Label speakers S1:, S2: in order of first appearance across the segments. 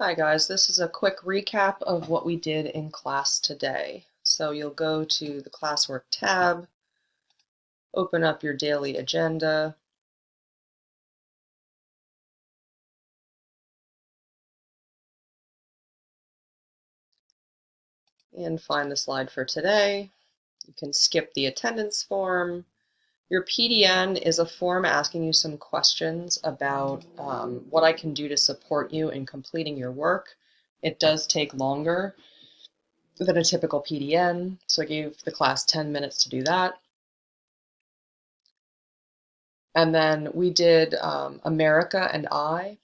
S1: Hi guys, this is a quick recap of what we did in class today. So you'll go to the classwork tab, open up your daily agenda, and find the slide for today. You can skip the attendance form. Your PDN is a form asking you some questions about what I can do to support you in completing your work. It does take longer than a typical PDN, so I gave the class 10 minutes to do that. And then we did America and I,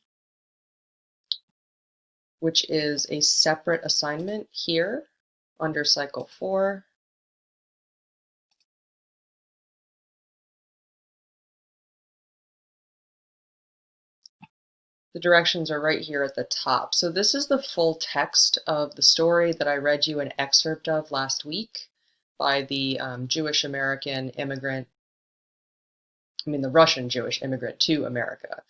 S1: which is a separate assignment here under Cycle 4. The directions are right here at the top. So this is the full text of the story that I read you an excerpt of last week by the Jewish American immigrant, the Russian Jewish immigrant to America.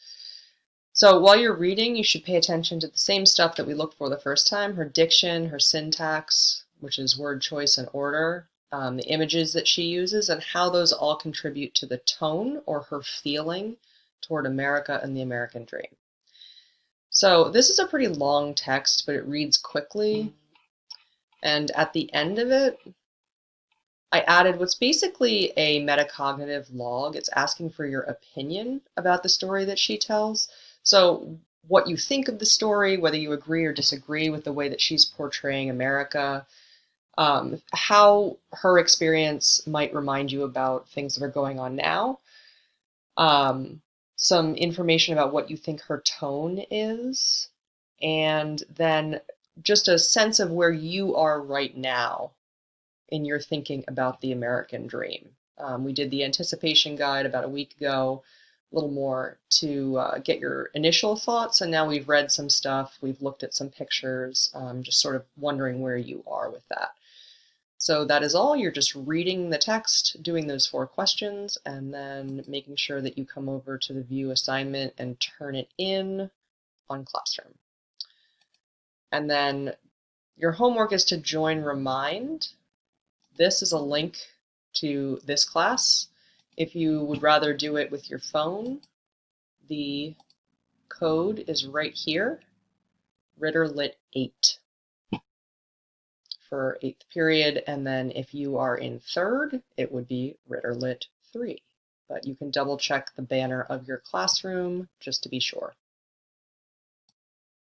S1: So while you're reading, you should pay attention to the same stuff that we looked for the first time: her diction, her syntax, which is word choice and order, the images that she uses, and how those all contribute to the tone or her feeling toward America and the American dream. So this is a pretty long text, but it reads quickly. And at the end of it, I added what's basically a metacognitive log. It's asking for your opinion about the story that she tells. So what you think of the story, whether you agree or disagree with the way that she's portraying America, how her experience might remind you about things that are going on now, some information about what you think her tone is, and then just a sense of where you are right now in your thinking about the American dream. We did the anticipation guide about a week ago, a little more to get your initial thoughts, and now we've read some stuff, we've looked at some pictures, just sort of wondering where you are with that. So that is all. You're just reading the text, doing those 4 questions, and then making sure that you come over to the view assignment and turn it in on Classroom. And then your homework is to join Remind. This is a link to this class. If you would rather do it with your phone, the code is right here, Ritter Lit 8 for 8th period, and then if you are in 3rd, it would be Ritter Lit 3. But you can double check the banner of your classroom just to be sure.